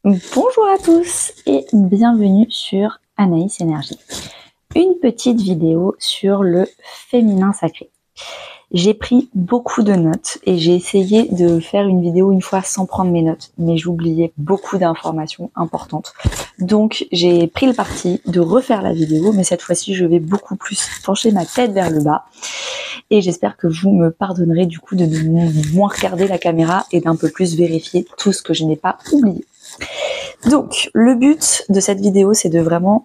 Bonjour à tous et bienvenue sur Anaïs Énergie. Une petite vidéo sur le féminin sacré. J'ai pris beaucoup de notes et j'ai essayé de faire une vidéo une fois sans prendre mes notes, mais j'oubliais beaucoup d'informations importantes. Donc j'ai pris le parti de refaire la vidéo, mais cette fois-ci je vais beaucoup plus pencher ma tête vers le bas. Et j'espère que vous me pardonnerez du coup de moins regarder la caméra et d'un peu plus vérifier tout ce que je n'ai pas oublié. Donc, le but de cette vidéo, c'est de vraiment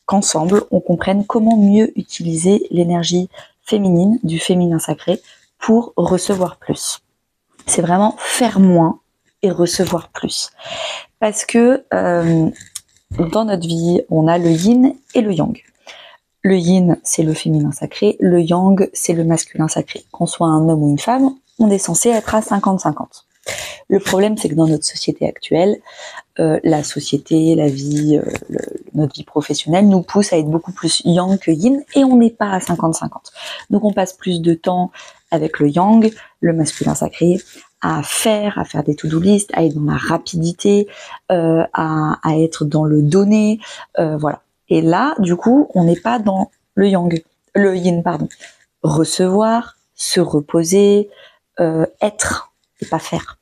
qu'ensemble, on comprenne comment mieux utiliser l'énergie féminine, du féminin sacré, pour recevoir plus. C'est vraiment faire moins et recevoir plus. Parce que dans notre vie, on a le yin et le yang. Le yin, c'est le féminin sacré, le yang, c'est le masculin sacré. Qu'on soit un homme ou une femme, on est censé être à 50-50. Le problème, c'est que dans notre société actuelle, la société, la vie, notre vie professionnelle nous pousse à être beaucoup plus yang que yin et on n'est pas à 50-50. Donc on passe plus de temps avec le yang, le masculin sacré, à faire des to-do list, à être dans la rapidité, à être dans le donner, voilà. Et là, du coup, on n'est pas dans le yang, le yin, pardon. Recevoir, se reposer, être et pas faire.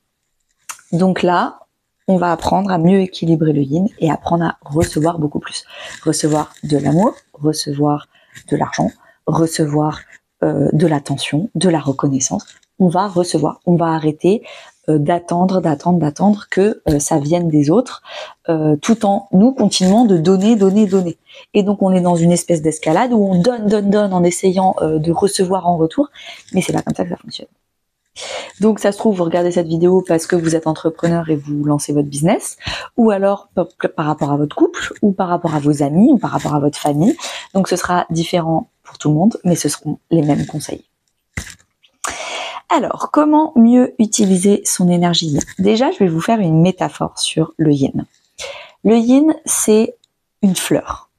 Donc là, on va apprendre à mieux équilibrer le yin et apprendre à recevoir beaucoup plus. Recevoir de l'amour, recevoir de l'argent, recevoir de l'attention, de la reconnaissance. On va recevoir, on va arrêter d'attendre que ça vienne des autres, tout en nous continuant de donner. Et donc on est dans une espèce d'escalade où on donne en essayant de recevoir en retour, mais c'est pas comme ça que ça fonctionne. Donc ça se trouve, vous regardez cette vidéo parce que vous êtes entrepreneur et vous lancez votre business, ou alors par rapport à votre couple, ou par rapport à vos amis, ou par rapport à votre famille. Donc ce sera différent pour tout le monde, mais ce seront les mêmes conseils. Alors, comment mieux utiliser son énergie yin? Déjà, je vais vous faire une métaphore sur le yin. Le yin, c'est une fleur.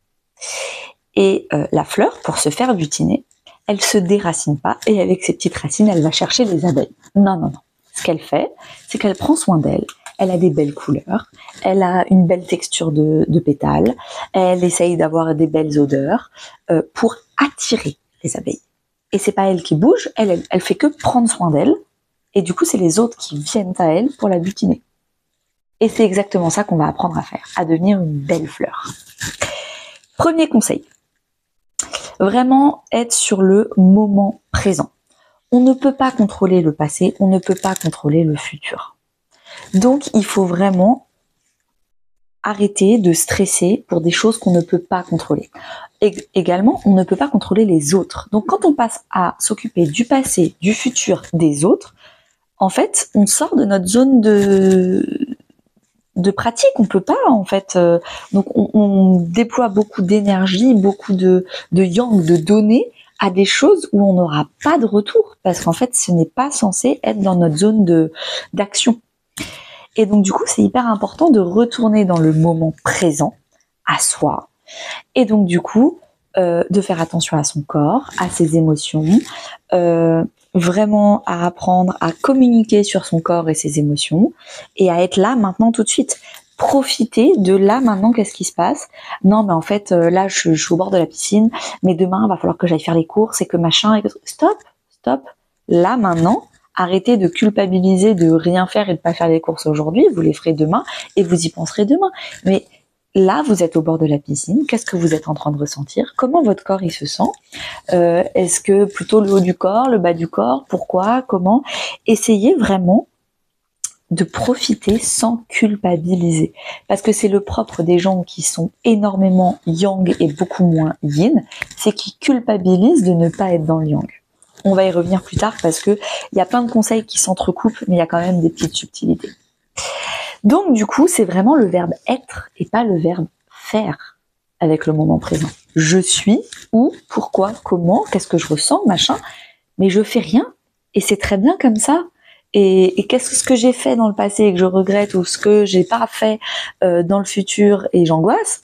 Et la fleur, pour se faire butiner, elle se déracine pas et avec ses petites racines, elle va chercher les abeilles. Non. Ce qu'elle fait, c'est qu'elle prend soin d'elle. Elle a des belles couleurs, elle a une belle texture de pétales, elle essaye d'avoir des belles odeurs pour attirer les abeilles. Et c'est pas elle qui bouge, elle fait que prendre soin d'elle. Et du coup, c'est les autres qui viennent à elle pour la butiner. Et c'est exactement ça qu'on va apprendre à faire, à devenir une belle fleur. Premier conseil. Vraiment être sur le moment présent. On ne peut pas contrôler le passé, on ne peut pas contrôler le futur. Donc, il faut vraiment arrêter de stresser pour des choses qu'on ne peut pas contrôler. Également, on ne peut pas contrôler les autres. Donc, quand on passe à s'occuper du passé, du futur, des autres, en fait, on sort de notre zone de pratique, on peut pas en fait. Donc on déploie beaucoup d'énergie, beaucoup de yang, de données à des choses où on n'aura pas de retour parce qu'en fait ce n'est pas censé être dans notre zone d'action. Et donc du coup c'est hyper important de retourner dans le moment présent, à soi. Et donc du coup de faire attention à son corps, à ses émotions. Vraiment à apprendre à communiquer sur son corps et ses émotions et à être là maintenant tout de suite. Profiter de là maintenant, qu'est-ce qui se passe? Non mais en fait là je suis au bord de la piscine, mais demain il va falloir que j'aille faire les courses et que machin, et que... Stop. Là maintenant, arrêtez de culpabiliser de rien faire et de pas faire les courses aujourd'hui, vous les ferez demain et vous y penserez demain. Mais là, vous êtes au bord de la piscine. Qu'est-ce que vous êtes en train de ressentir? Comment votre corps il se sent? Est-ce que plutôt le haut du corps, le bas du corps? Pourquoi? Comment? Essayez vraiment de profiter sans culpabiliser. Parce que c'est le propre des gens qui sont énormément yang et beaucoup moins yin, c'est qu'ils culpabilisent de ne pas être dans le yang. On va y revenir plus tard parce que il y a plein de conseils qui s'entrecoupent, mais il y a quand même des petites subtilités. Donc du coup, c'est vraiment le verbe être et pas le verbe faire avec le moment présent. Je suis, où, pourquoi, comment, qu'est-ce que je ressens, machin, mais je fais rien et c'est très bien comme ça. Et qu'est-ce que j'ai fait dans le passé et que je regrette ou ce que j'ai pas fait dans le futur et j'angoisse?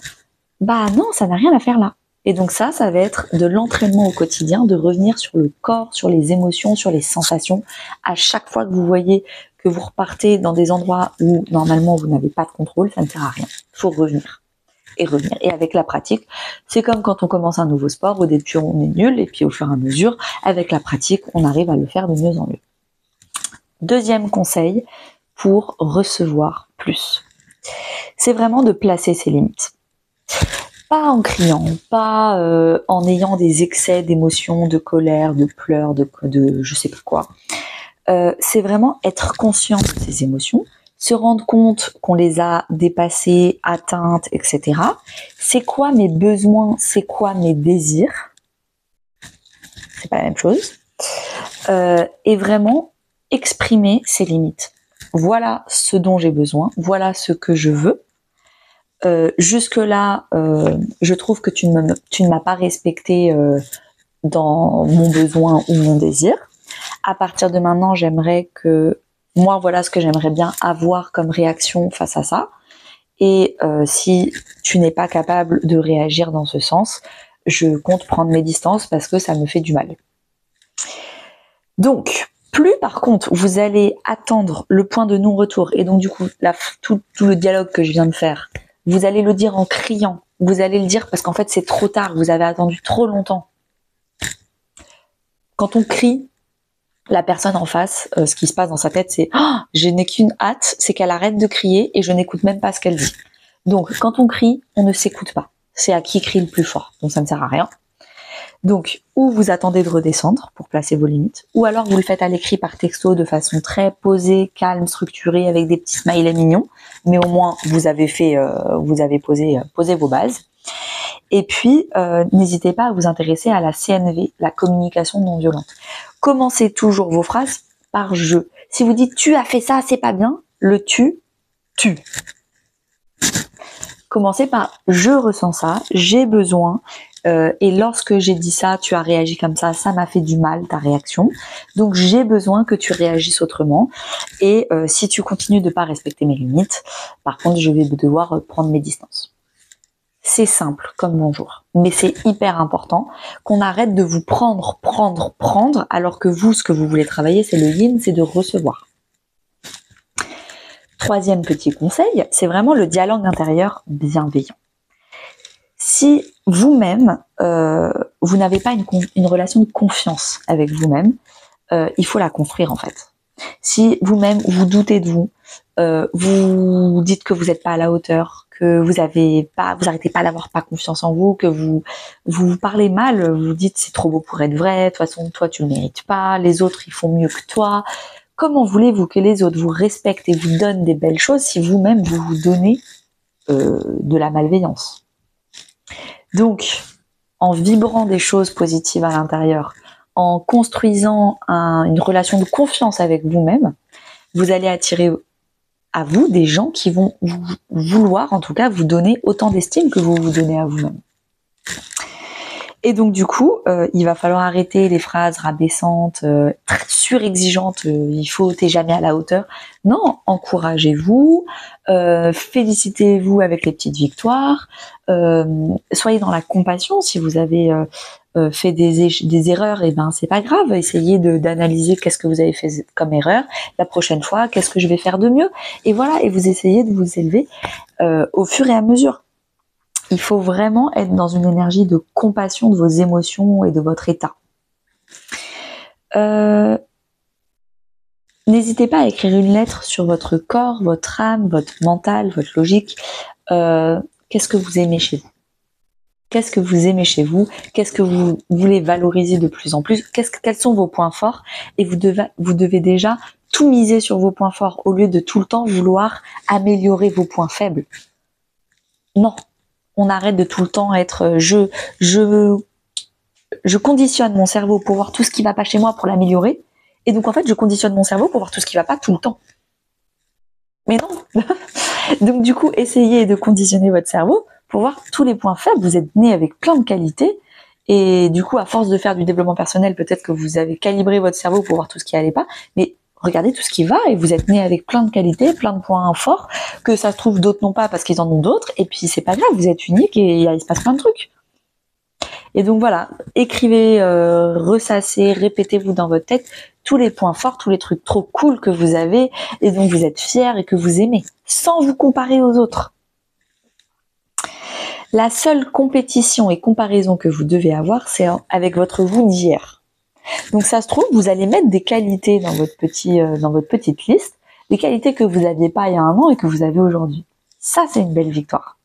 Bah non, ça n'a rien à faire là. Et donc ça va être de l'entraînement au quotidien, de revenir sur le corps, sur les émotions, sur les sensations. À chaque fois que vous voyez que vous repartez dans des endroits où normalement vous n'avez pas de contrôle, ça ne sert à rien. Il faut revenir et revenir. Et avec la pratique, c'est comme quand on commence un nouveau sport, au début on est nul et puis au fur et à mesure, avec la pratique, on arrive à le faire de mieux en mieux. Deuxième conseil pour recevoir plus, c'est vraiment de placer ses limites. Pas en criant, pas en ayant des excès d'émotions, de colère, de pleurs, de je sais pas quoi. C'est vraiment être conscient de ces émotions, se rendre compte qu'on les a dépassées, atteintes, etc. C'est quoi mes besoins, c'est quoi mes désirs? C'est pas la même chose. Et vraiment exprimer ses limites. Voilà ce dont j'ai besoin, voilà ce que je veux. Jusque-là, je trouve que tu ne m'as pas respecté dans mon besoin ou mon désir. À partir de maintenant, j'aimerais que moi, voilà ce que j'aimerais bien avoir comme réaction face à ça. Et si tu n'es pas capable de réagir dans ce sens, je compte prendre mes distances parce que ça me fait du mal. Donc, plus par contre vous allez attendre le point de non-retour, et donc du coup tout le dialogue que je viens de faire, vous allez le dire en criant, vous allez le dire parce qu'en fait c'est trop tard, vous avez attendu trop longtemps. Quand on crie, la personne en face, ce qui se passe dans sa tête, c'est « je n'ai qu'une hâte, c'est qu'elle arrête de crier et je n'écoute même pas ce qu'elle dit ». Donc quand on crie, on ne s'écoute pas. C'est à qui crie le plus fort, donc ça ne sert à rien. Donc, ou vous attendez de redescendre pour placer vos limites, ou alors vous le faites à l'écrit par texto de façon très posée, calme, structurée, avec des petits smileys mignons, mais au moins vous avez posé vos bases. Et puis, n'hésitez pas à vous intéresser à la CNV, la communication non violente. Commencez toujours vos phrases par « je ». Si vous dites « tu as fait ça, c'est pas bien », le « tu ». Commencez par « je ressens ça, j'ai besoin ». Et lorsque j'ai dit ça, tu as réagi comme ça m'a fait du mal ta réaction. Donc j'ai besoin que tu réagisses autrement. Et si tu continues de pas respecter mes limites, par contre je vais devoir prendre mes distances. C'est simple comme bonjour, mais c'est hyper important qu'on arrête de vous prendre, alors que vous, ce que vous voulez travailler, c'est le yin, c'est de recevoir. Troisième petit conseil, c'est vraiment le dialogue intérieur bienveillant. Si vous-même, vous n'avez pas une relation de confiance avec vous-même, il faut la construire en fait. Si vous-même, vous doutez de vous, vous dites que vous n'êtes pas à la hauteur, que vous arrêtez pas d'avoir pas confiance en vous, que vous parlez mal, vous dites c'est trop beau pour être vrai, de toute façon toi tu le mérites pas, les autres ils font mieux que toi. Comment voulez-vous que les autres vous respectent et vous donnent des belles choses si vous-même vous vous donnez de la malveillance? Donc, en vibrant des choses positives à l'intérieur, en construisant une relation de confiance avec vous-même, vous allez attirer à vous des gens qui vont vouloir, en tout cas, vous donner autant d'estime que vous vous donnez à vous-même. Et donc du coup, il va falloir arrêter les phrases rabaissantes, surexigeantes, il faut t'es jamais à la hauteur. Non, encouragez-vous, félicitez-vous avec les petites victoires, soyez dans la compassion. Si vous avez fait des erreurs, et ben c'est pas grave, essayez d'analyser qu'est-ce que vous avez fait comme erreur, la prochaine fois, qu'est-ce que je vais faire de mieux, et voilà, et vous essayez de vous élever au fur et à mesure. Il faut vraiment être dans une énergie de compassion de vos émotions et de votre état. N'hésitez pas à écrire une lettre sur votre corps, votre âme, votre mental, votre logique. Qu'est-ce que vous aimez chez vous? Qu'est-ce que vous aimez chez vous? Qu'est-ce que vous voulez valoriser de plus en plus? Quels sont vos points forts? Et vous devez déjà tout miser sur vos points forts au lieu de tout le temps vouloir améliorer vos points faibles. Non. On arrête de tout le temps être je conditionne mon cerveau pour voir tout ce qui va pas chez moi pour l'améliorer, et donc en fait je conditionne mon cerveau pour voir tout ce qui va pas tout le temps. Mais non. Donc du coup, essayez de conditionner votre cerveau pour voir tous les points faibles. Vous êtes né avec plein de qualités, et du coup à force de faire du développement personnel, peut-être que vous avez calibré votre cerveau pour voir tout ce qui allait pas, mais regardez tout ce qui va, et vous êtes né avec plein de qualités, plein de points forts, que ça se trouve d'autres non pas parce qu'ils en ont d'autres, et puis c'est pas grave, vous êtes unique et il se passe plein de trucs. Et donc voilà, écrivez, ressassez, répétez-vous dans votre tête tous les points forts, tous les trucs trop cool que vous avez et dont vous êtes fiers et que vous aimez, sans vous comparer aux autres. La seule compétition et comparaison que vous devez avoir, c'est avec votre vous d'hier. Donc ça se trouve, vous allez mettre des qualités dans votre petite liste, des qualités que vous n'aviez pas il y a un an et que vous avez aujourd'hui. Ça, c'est une belle victoire.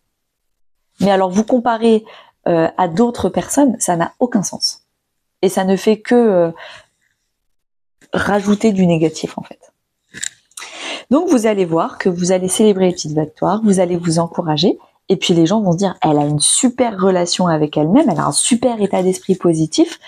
Mais alors, vous comparez à d'autres personnes, ça n'a aucun sens. Et ça ne fait que rajouter du négatif, en fait. Donc, vous allez voir que vous allez célébrer les petites victoires, vous allez vous encourager, et puis les gens vont se dire, elle a une super relation avec elle-même, elle a un super état d'esprit positif,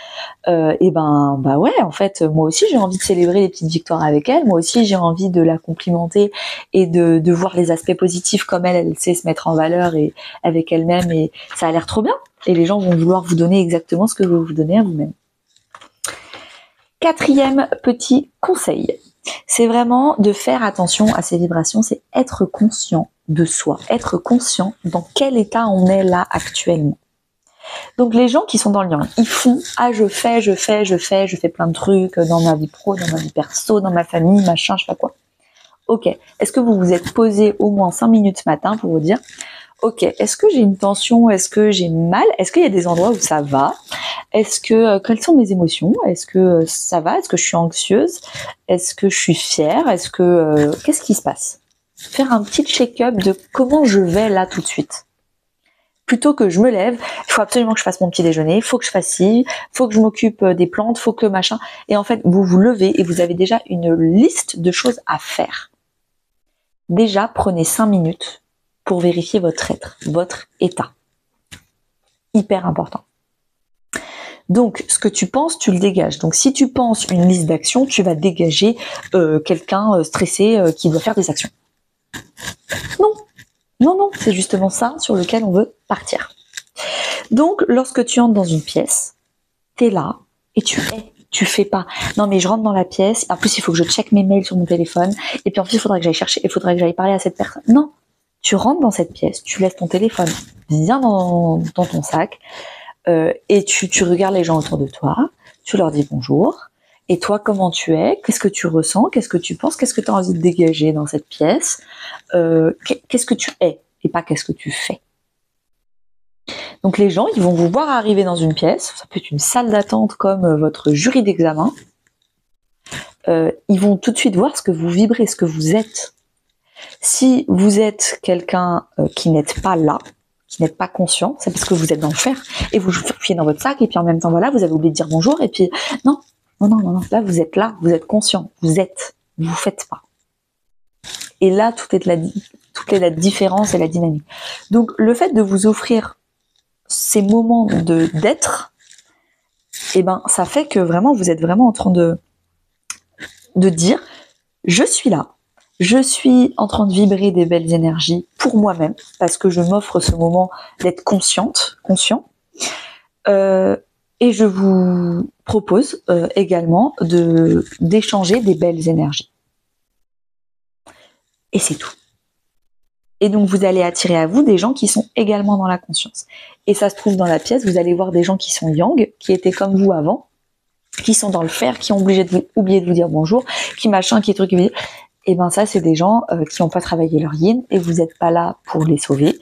et bah ouais, en fait, moi aussi j'ai envie de célébrer les petites victoires avec elle, moi aussi j'ai envie de la complimenter et de voir les aspects positifs comme elle sait se mettre en valeur et avec elle-même, et ça a l'air trop bien, et les gens vont vouloir vous donner exactement ce que vous vous donnez à vous-même. 4e petit conseil, c'est vraiment de faire attention à ces vibrations, c'est être conscient de soi, être conscient dans quel état on est là actuellement. Donc les gens qui sont dans le yang, ils font « Ah, je fais plein de trucs dans ma vie pro, dans ma vie perso, dans ma famille, machin, je sais pas quoi. » Ok, est-ce que vous vous êtes posé au moins 5 minutes ce matin pour vous dire « Ok, est-ce que j'ai une tension? Est-ce que j'ai mal? Est-ce qu'il y a des endroits où ça va? Est-ce que quelles sont mes émotions? Est-ce que ça va? Est-ce que je suis anxieuse? Est-ce que je suis fière? Est-ce que qu'est-ce qui se passe ?» Faire un petit check-up de comment je vais là tout de suite. Plutôt que je me lève, il faut absolument que je fasse mon petit déjeuner, il faut que je fasse ci, il faut que je m'occupe des plantes, il faut que machin. Et en fait, vous vous levez et vous avez déjà une liste de choses à faire. Déjà, prenez 5 minutes pour vérifier votre être, votre état. Hyper important. Donc, ce que tu penses, tu le dégages. Donc, si tu penses une liste d'actions, tu vas dégager quelqu'un stressé qui doit faire des actions. Non, c'est justement ça sur lequel on veut partir. Donc, lorsque tu entres dans une pièce, t'es là et tu fais pas. Non, mais je rentre dans la pièce, en plus il faut que je check mes mails sur mon téléphone, et puis en plus il faudrait que j'aille chercher, il faudrait que j'aille parler à cette personne. Non, tu rentres dans cette pièce, tu laisses ton téléphone bien dans ton sac, et tu regardes les gens autour de toi, tu leur dis bonjour, et toi comment tu es, qu'est-ce que tu ressens, qu'est-ce que tu penses, qu'est-ce que tu as envie de dégager dans cette pièce, qu'est-ce que tu es, et pas qu'est-ce que tu fais. Donc les gens, ils vont vous voir arriver dans une pièce, ça peut être une salle d'attente comme votre jury d'examen, ils vont tout de suite voir ce que vous vibrez, ce que vous êtes. Si vous êtes quelqu'un qui n'êtes pas là, qui n'êtes pas conscient, c'est parce que vous êtes dans le faire, et vous fouillez dans votre sac, et puis en même temps, voilà, vous avez oublié de dire bonjour, et puis non, là vous êtes conscient, vous faites pas. Et là, toute est la différence et la dynamique. Donc le fait de vous offrir ces moments d'être, et ben ça fait que vraiment vous êtes vraiment en train de dire je suis là, je suis en train de vibrer des belles énergies pour moi-même parce que je m'offre ce moment d'être conscient, et je vous propose également d'échanger des belles énergies. Et c'est tout. Et donc, vous allez attirer à vous des gens qui sont également dans la conscience. Et ça se trouve dans la pièce, vous allez voir des gens qui sont yang, qui étaient comme vous avant, qui sont dans le faire, qui ont oublié de vous dire bonjour, qui machin, qui truc, et ben ça, c'est des gens qui n'ont pas travaillé leur yin, et vous n'êtes pas là pour les sauver.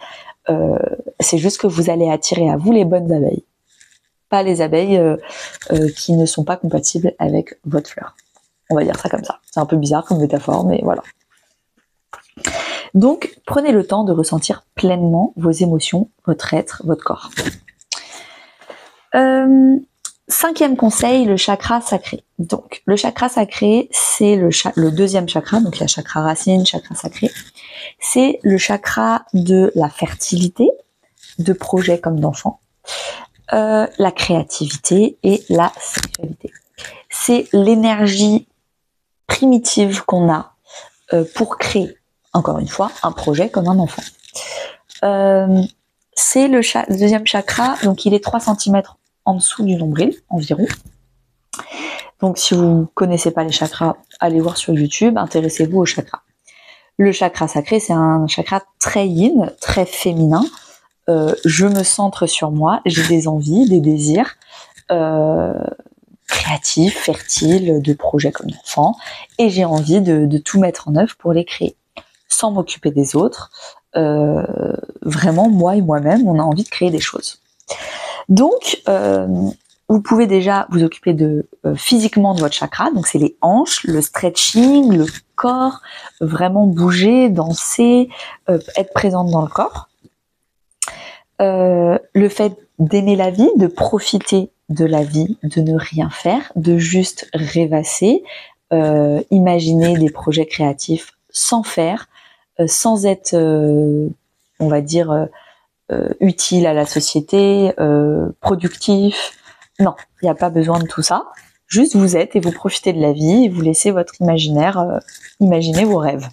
C'est juste que vous allez attirer à vous les bonnes abeilles. Pas les abeilles qui ne sont pas compatibles avec votre fleur. On va dire ça comme ça. C'est un peu bizarre comme métaphore, mais voilà. Donc, prenez le temps de ressentir pleinement vos émotions, votre être, votre corps. 5e conseil, le chakra sacré. Donc, le chakra sacré, c'est le 2e chakra, donc il y a chakra racine, chakra sacré. C'est le chakra de la fertilité, de projets comme d'enfants, la créativité et la sexualité. C'est l'énergie primitive qu'on a pour créer, encore une fois, un projet comme un enfant. C'est le 2e chakra, donc il est 3 cm en dessous du nombril, environ. Donc si vous ne connaissez pas les chakras, allez voir sur YouTube, intéressez-vous au chakra. Le chakra sacré, c'est un chakra très yin, très féminin, je me centre sur moi, j'ai des envies, des désirs créatifs, fertiles, de projets comme d'enfants, et j'ai envie de tout mettre en œuvre pour les créer, sans m'occuper des autres. Vraiment, moi et moi-même, on a envie de créer des choses. Donc, vous pouvez déjà vous occuper de physiquement de votre chakra, donc c'est les hanches, le stretching, le corps, vraiment bouger, danser, être présente dans le corps. Le fait d'aimer la vie, de profiter de la vie, de ne rien faire, de juste rêvasser, imaginer des projets créatifs sans faire, sans être, on va dire, utile à la société, productif. Non, il n'y a pas besoin de tout ça. Juste vous êtes et vous profitez de la vie et vous laissez votre imaginaire imaginer vos rêves.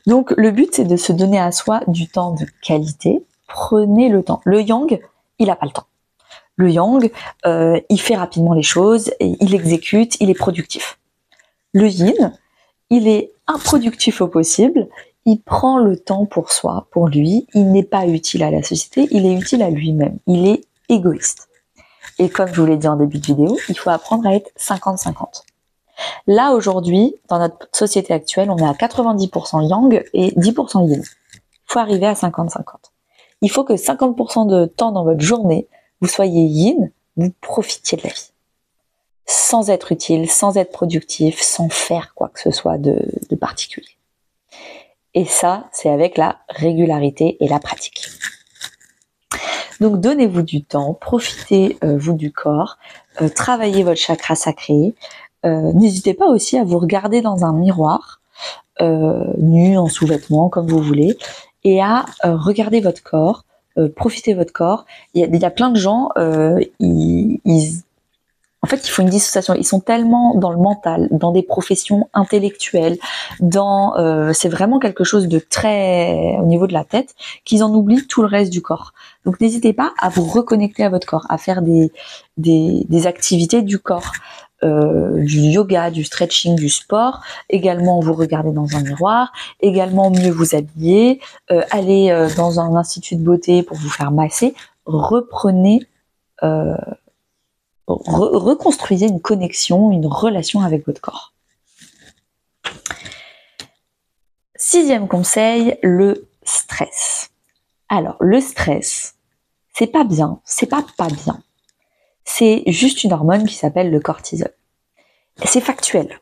Donc le but c'est de se donner à soi du temps de qualité. Prenez le temps. Le yang, il n'a pas le temps. Le yang, il fait rapidement les choses, il exécute, il est productif. Le yin, il est improductif au possible, il prend le temps pour soi, pour lui, il n'est pas utile à la société, il est utile à lui-même, il est égoïste. Et comme je vous l'ai dit en début de vidéo, il faut apprendre à être 50-50. Là, aujourd'hui, dans notre société actuelle, on est à 90% yang et 10% yin. Il faut arriver à 50-50. Il faut que 50% de temps dans votre journée, vous soyez yin, vous profitiez de la vie. Sans être utile, sans être productif, sans faire quoi que ce soit de particulier. Et ça, c'est avec la régularité et la pratique. Donc donnez-vous du temps, profitez vous du corps, travaillez votre chakra sacré. N'hésitez pas aussi à vous regarder dans un miroir, nu, en sous-vêtements, comme vous voulez, et à regarder votre corps, profiter de votre corps. Il y a plein de gens, en fait, il faut une dissociation. Ils sont tellement dans le mental, dans des professions intellectuelles, c'est vraiment quelque chose de très au niveau de la tête, qu'ils en oublient tout le reste du corps. Donc, n'hésitez pas à vous reconnecter à votre corps, à faire des activités du corps, du yoga, du stretching, du sport. Également, vous regardez dans un miroir. Également, mieux vous habiller, aller dans un institut de beauté pour vous faire masser. Reprenez reconstruisez une connexion, une relation avec votre corps. 6e conseil, le stress. Alors, le stress, c'est pas bien, c'est pas bien. C'est juste une hormone qui s'appelle le cortisol. C'est factuel.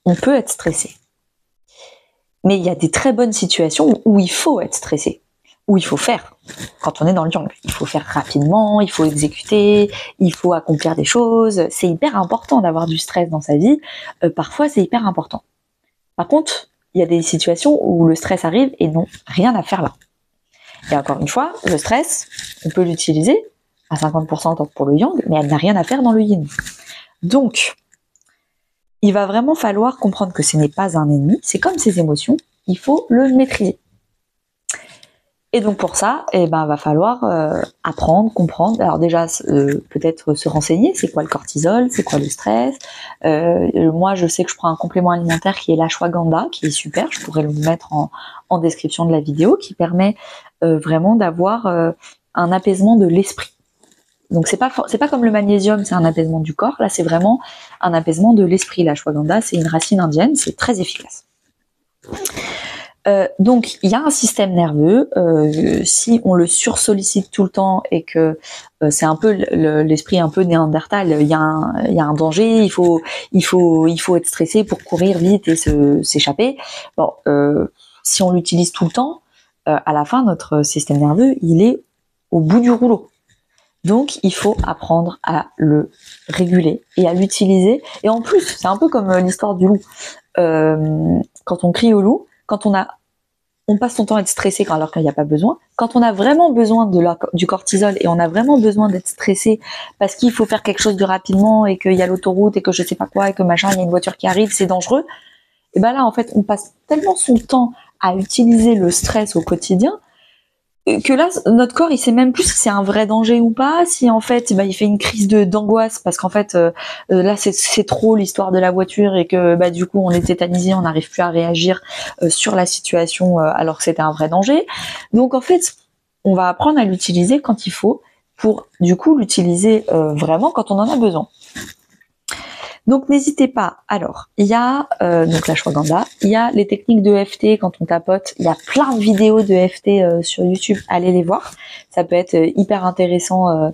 On peut être stressé. Mais il y a des très bonnes situations où il faut être stressé, où il faut faire. Quand on est dans le yang, il faut faire rapidement, il faut exécuter, il faut accomplir des choses. C'est hyper important d'avoir du stress dans sa vie. Parfois, c'est hyper important. Par contre, il y a des situations où le stress arrive et non, rien à faire là. Et encore une fois, le stress, on peut l'utiliser à 50% pour le yang, mais elle n'a rien à faire dans le yin. Donc, il va vraiment falloir comprendre que ce n'est pas un ennemi, c'est comme ses émotions, il faut le maîtriser. Et donc pour ça, va falloir apprendre, comprendre. Alors déjà, peut-être se renseigner, c'est quoi le cortisol, c'est quoi le stress. Moi, je sais que je prends un complément alimentaire qui est l'ashwagandha, qui est super, je pourrais le mettre en description de la vidéo, qui permet vraiment d'avoir un apaisement de l'esprit. Donc c'est pas comme le magnésium, c'est un apaisement du corps. Là, c'est vraiment un apaisement de l'esprit. L'ashwagandha, c'est une racine indienne, c'est très efficace. Donc il y a un système nerveux, si on le sursollicite tout le temps et que c'est un peu l'esprit un peu néandertal, il y a un danger, il faut être stressé pour courir vite et s'échapper. Bon, si on l'utilise tout le temps, à la fin notre système nerveux il est au bout du rouleau. Donc il faut apprendre à le réguler et à l'utiliser. Et en plus, c'est un peu comme l'histoire du loup. Quand on crie au loup, quand on passe son temps à être stressé alors qu'il n'y a pas besoin. Quand on a vraiment besoin du cortisol et on a vraiment besoin d'être stressé parce qu'il faut faire quelque chose de rapidement et qu'il y a l'autoroute et que je sais pas quoi et que machin, il y a une voiture qui arrive, c'est dangereux. Et ben là, en fait, on passe tellement son temps à utiliser le stress au quotidien que là, notre corps, il sait même plus si c'est un vrai danger ou pas, si en fait, il fait une crise d'angoisse parce qu'en fait, là, c'est trop l'histoire de la voiture et que du coup, on est tétanisé, on n'arrive plus à réagir sur la situation alors que c'était un vrai danger. Donc en fait, on va apprendre à l'utiliser quand il faut pour du coup l'utiliser vraiment quand on en a besoin. Donc n'hésitez pas. Alors, il y a donc l'ashwagandha, il y a les techniques de EFT quand on tapote. Il y a plein de vidéos de EFT sur YouTube. Allez les voir. Ça peut être hyper intéressant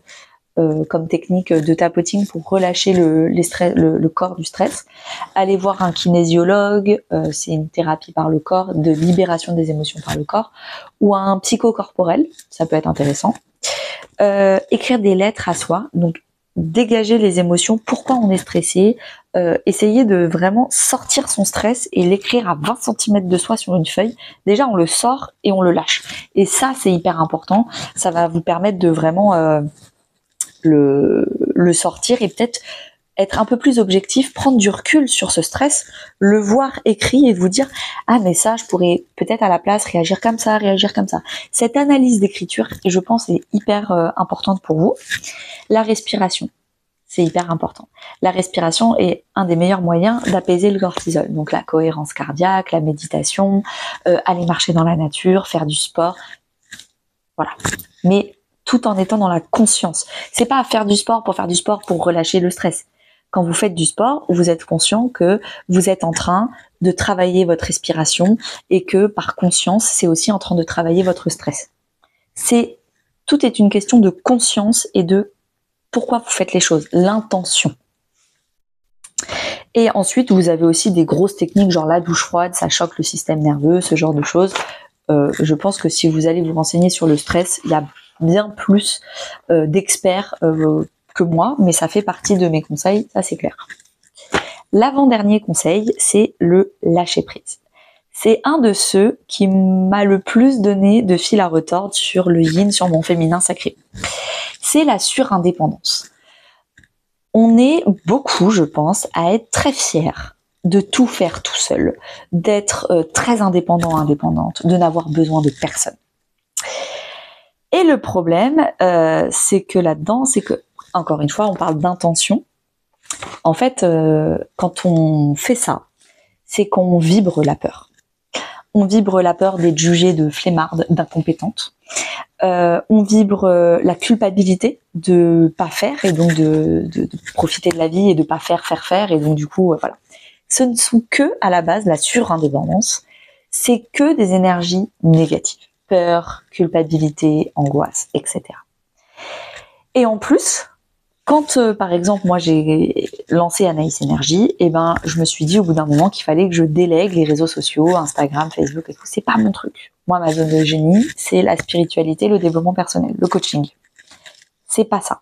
comme technique de tapoting pour relâcher le corps du stress. Allez voir un kinésiologue. C'est une thérapie par le corps, de libération des émotions par le corps, ou un psychocorporel. Ça peut être intéressant. Écrire des lettres à soi. Donc dégager les émotions, pourquoi on est stressé, essayer de vraiment sortir son stress et l'écrire à 20 cm de soi sur une feuille. Déjà, on le sort et on le lâche. Et ça, c'est hyper important. Ça va vous permettre de vraiment le sortir et peut-être être un peu plus objectif, prendre du recul sur ce stress, le voir écrit et vous dire « Ah, mais ça, je pourrais peut-être à la place réagir comme ça, réagir comme ça. » Cette analyse d'écriture, je pense, est hyper importante pour vous. La respiration, c'est hyper important. La respiration est un des meilleurs moyens d'apaiser le cortisol. Donc la cohérence cardiaque, la méditation, aller marcher dans la nature, faire du sport. Voilà. Mais tout en étant dans la conscience. C'est pas faire du sport pour relâcher le stress. Quand vous faites du sport, vous êtes conscient que vous êtes en train de travailler votre respiration et que par conscience, c'est aussi en train de travailler votre stress. Tout est une question de conscience et de pourquoi vous faites les choses, l'intention. Et ensuite, vous avez aussi des grosses techniques, genre la douche froide, ça choque le système nerveux, ce genre de choses. Je pense que si vous allez vous renseigner sur le stress, il y a bien plus d'experts que moi, mais ça fait partie de mes conseils, ça c'est clair. L'avant-dernier conseil, c'est le lâcher-prise. C'est un de ceux qui m'a le plus donné de fil à retordre sur le yin, sur mon féminin sacré. C'est la surindépendance. On est beaucoup, je pense, à être très fiers de tout faire tout seul, d'être très indépendant, indépendante, de n'avoir besoin de personne. Et le problème, c'est que là-dedans, c'est que, encore une fois, on parle d'intention. En fait, quand on fait ça, c'est qu'on vibre la peur. On vibre la peur d'être jugée de flemmarde, d'incompétente. On vibre la culpabilité de pas faire et donc de profiter de la vie et de pas faire et donc du coup, voilà. Ce ne sont que, à la base, la surindépendance, c'est que des énergies négatives. Peur, culpabilité, angoisse, etc. Et en plus, quand, par exemple, moi j'ai lancé Anaïs Énergie, et ben, je me suis dit au bout d'un moment qu'il fallait que je délègue les réseaux sociaux, Instagram, Facebook et tout. C'est pas mon truc. Moi, ma zone de génie, c'est la spiritualité, le développement personnel, le coaching. C'est pas ça.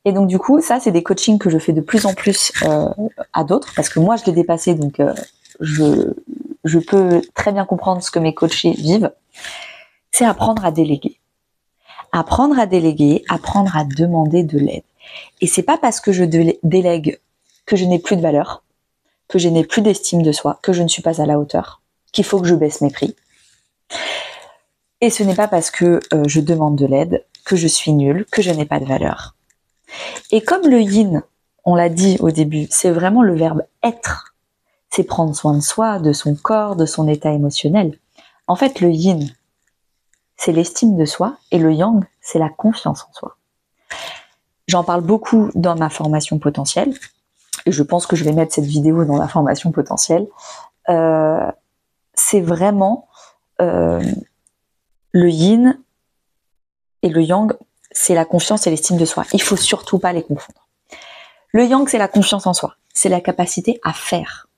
Et donc, du coup, ça, c'est des coachings que je fais de plus en plus à d'autres, parce que moi, je l'ai dépassé, donc je peux très bien comprendre ce que mes coachés vivent. C'est apprendre à déléguer. Apprendre à déléguer, apprendre à demander de l'aide. Et c'est pas parce que je délègue que je n'ai plus de valeur, que je n'ai plus d'estime de soi, que je ne suis pas à la hauteur, qu'il faut que je baisse mes prix. Et ce n'est pas parce que je demande de l'aide que je suis nulle, que je n'ai pas de valeur. Et comme le yin, on l'a dit au début, c'est vraiment le verbe être. C'est prendre soin de soi, de son corps, de son état émotionnel. En fait, le yin, c'est l'estime de soi, et le yang, c'est la confiance en soi. J'en parle beaucoup dans ma formation potentielle, et je pense que je vais mettre cette vidéo dans la formation potentielle. C'est vraiment le yin et le yang, c'est la confiance et l'estime de soi. Il faut surtout pas les confondre. Le yang, c'est la confiance en soi, c'est la capacité à faire.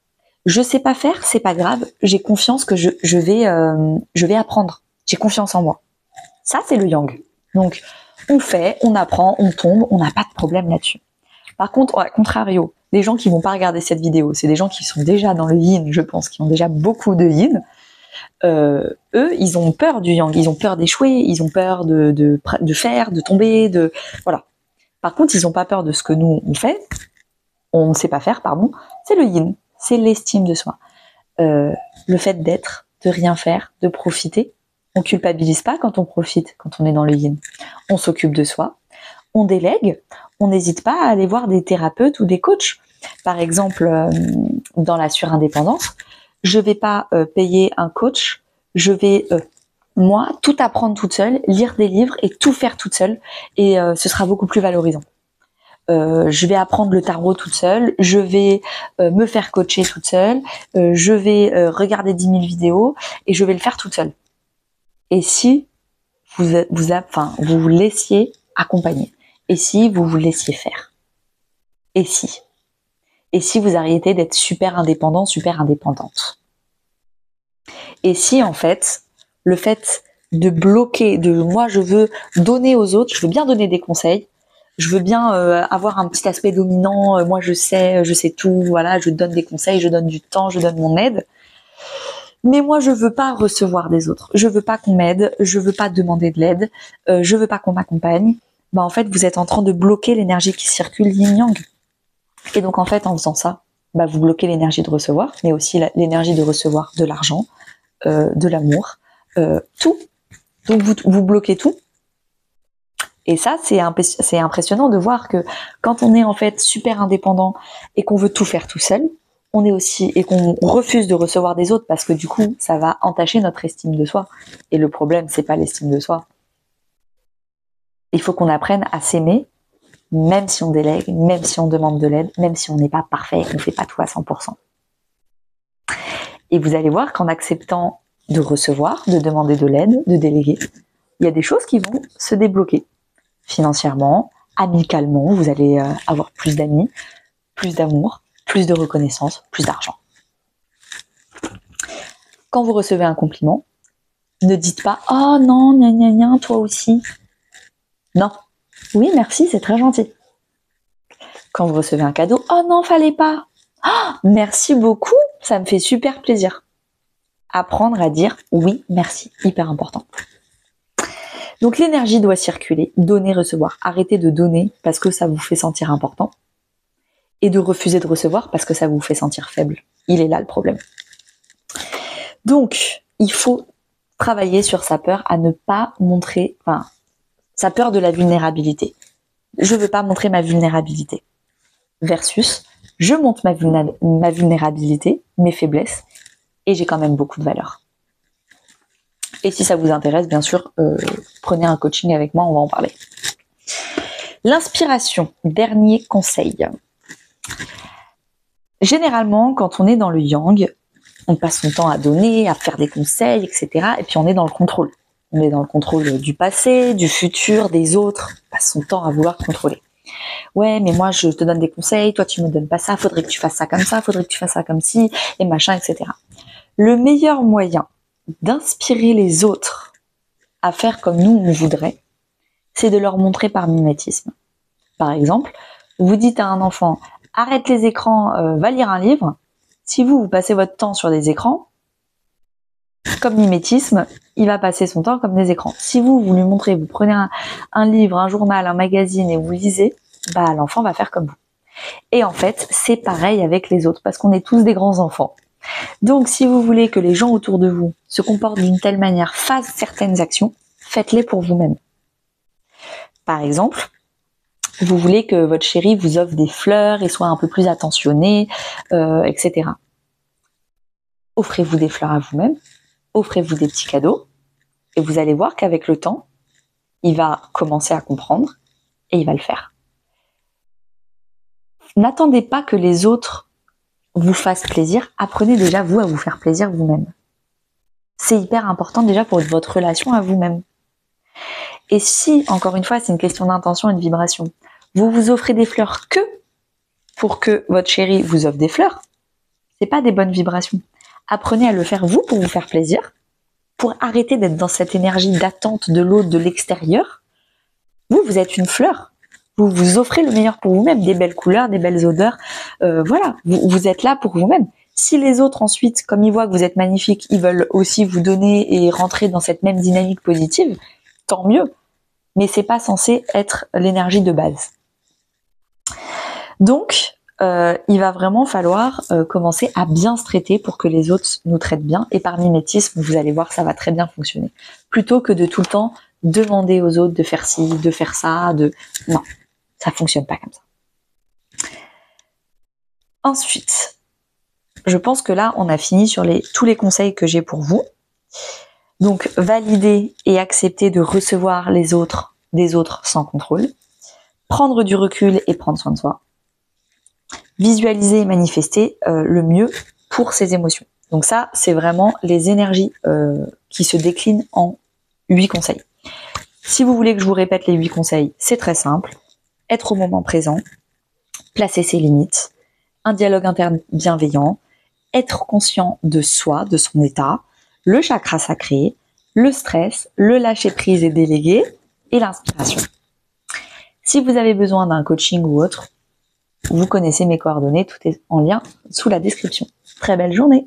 Je sais pas faire, c'est pas grave, j'ai confiance que je vais apprendre. J'ai confiance en moi. Ça, c'est le yang. Donc, on fait, on apprend, on tombe, on n'a pas de problème là-dessus. Par contre, à contrario, les gens qui vont pas regarder cette vidéo, c'est des gens qui sont déjà dans le yin, je pense, qui ont déjà beaucoup de yin. Eux, ils ont peur du yang, ils ont peur d'échouer, ils ont peur de faire, de tomber, voilà. Par contre, ils ont pas peur de ce que nous, on ne sait pas faire, pardon, c'est le yin, c'est l'estime de soi. Le fait d'être, de rien faire, de profiter. On culpabilise pas quand on profite, quand on est dans le yin. On s'occupe de soi, on délègue, on n'hésite pas à aller voir des thérapeutes ou des coachs. Par exemple, dans la surindépendance, je vais pas payer un coach, je vais moi, tout apprendre toute seule, lire des livres et tout faire toute seule, et ce sera beaucoup plus valorisant. Je vais apprendre le tarot toute seule, je vais me faire coacher toute seule, je vais regarder 10 000 vidéos et je vais le faire toute seule. Et si vous vous laissiez accompagner, et si vous vous laissiez faire, et si vous arrêtez d'être super indépendant, super indépendante, et si en fait, le fait de bloquer, moi je veux donner aux autres, je veux bien donner des conseils, je veux bien avoir un petit aspect dominant, moi je sais tout, voilà, je donne des conseils, je donne du temps, je donne mon aide. Mais moi je veux pas recevoir des autres, je veux pas qu'on m'aide, je veux pas demander de l'aide, je veux pas qu'on m'accompagne. Bah en fait vous êtes en train de bloquer l'énergie qui circule yin-yang. Et donc en fait en faisant ça, bah vous bloquez l'énergie de recevoir, mais aussi l'énergie de recevoir de l'argent, de l'amour, tout. Donc vous bloquez tout. Et ça, c'est impressionnant de voir que quand on est en fait super indépendant et qu'on veut tout faire tout seul, on est aussi, et qu'on refuse de recevoir des autres parce que du coup, ça va entacher notre estime de soi. Et le problème, c'est pas l'estime de soi. Il faut qu'on apprenne à s'aimer, même si on délègue, même si on demande de l'aide, même si on n'est pas parfait et qu'on fait pas tout à 100%. Et vous allez voir qu'en acceptant de recevoir, de demander de l'aide, de déléguer, il y a des choses qui vont se débloquer. Financièrement, amicalement, vous allez avoir plus d'amis, plus d'amour, plus de reconnaissance, plus d'argent. Quand vous recevez un compliment, ne dites pas « Oh non, gna gna gna, toi aussi ». Non. Oui, merci, c'est très gentil. Quand vous recevez un cadeau, « Oh non, fallait pas ». Oh, merci beaucoup, ça me fait super plaisir. Apprendre à dire « Oui, merci », hyper important. Donc l'énergie doit circuler, donner, recevoir. Arrêtez de donner parce que ça vous fait sentir important et de refuser de recevoir parce que ça vous fait sentir faible. Il est là le problème. Donc, il faut travailler sur sa peur à ne pas montrer, sa peur de la vulnérabilité. Je veux pas montrer ma vulnérabilité. Versus, je montre ma vulnérabilité, mes faiblesses, et j'ai quand même beaucoup de valeur. Et si ça vous intéresse, bien sûr, prenez un coaching avec moi, on va en parler. L'inspiration, dernier conseil. Généralement, quand on est dans le yang, on passe son temps à donner, à faire des conseils, etc. Et puis on est dans le contrôle. On est dans le contrôle du passé, du futur, des autres. On passe son temps à vouloir contrôler. Ouais, mais moi je te donne des conseils, toi tu me donnes pas ça, faudrait que tu fasses ça comme ça, faudrait que tu fasses ça comme ci, et machin, etc. Le meilleur moyen d'inspirer les autres à faire comme nous on voudrait, c'est de leur montrer par mimétisme. Par exemple, vous dites à un enfant, arrête les écrans, va lire un livre. Si vous passez votre temps sur des écrans, comme mimétisme, il va passer son temps comme des écrans. Si vous lui montrez, vous prenez un livre, un journal, un magazine et vous lisez, bah l'enfant va faire comme vous. Et en fait, c'est pareil avec les autres, parce qu'on est tous des grands enfants. Donc si vous voulez que les gens autour de vous se comportent d'une telle manière, fassent certaines actions, faites-les pour vous-même. Par exemple, vous voulez que votre chéri vous offre des fleurs et soit un peu plus attentionné, etc. Offrez-vous des fleurs à vous-même, offrez-vous des petits cadeaux, et vous allez voir qu'avec le temps, il va commencer à comprendre et il va le faire. N'attendez pas que les autres vous fassent plaisir, apprenez déjà vous à vous faire plaisir vous-même. C'est hyper important déjà pour votre relation à vous-même. Et si, encore une fois, c'est une question d'intention et de vibration, vous vous offrez des fleurs que pour que votre chéri vous offre des fleurs, c'est pas des bonnes vibrations. Apprenez à le faire vous pour vous faire plaisir, pour arrêter d'être dans cette énergie d'attente de l'autre, de l'extérieur. Vous êtes une fleur. Vous vous offrez le meilleur pour vous-même, des belles couleurs, des belles odeurs. Voilà, vous êtes là pour vous-même. Si les autres ensuite, comme ils voient que vous êtes magnifique, ils veulent aussi vous donner et rentrer dans cette même dynamique positive, tant mieux. Mais c'est pas censé être l'énergie de base. Donc, il va vraiment falloir commencer à bien se traiter pour que les autres nous traitent bien. Et par mimétisme, vous allez voir, ça va très bien fonctionner. Plutôt que de tout le temps demander aux autres de faire ci, de faire ça, non, ça fonctionne pas comme ça. Ensuite, je pense que là, on a fini sur tous les conseils que j'ai pour vous. Donc, valider et accepter de recevoir des autres sans contrôle. Prendre du recul et prendre soin de soi. Visualiser et manifester le mieux pour ses émotions. Donc ça, c'est vraiment les énergies qui se déclinent en 8 conseils. Si vous voulez que je vous répète les 8 conseils, c'est très simple. Être au moment présent, placer ses limites, un dialogue interne bienveillant, être conscient de soi, de son état, le chakra sacré, le stress, le lâcher prise et déléguer, et l'inspiration. Si vous avez besoin d'un coaching ou autre, vous connaissez mes coordonnées, tout est en lien sous la description. Très belle journée!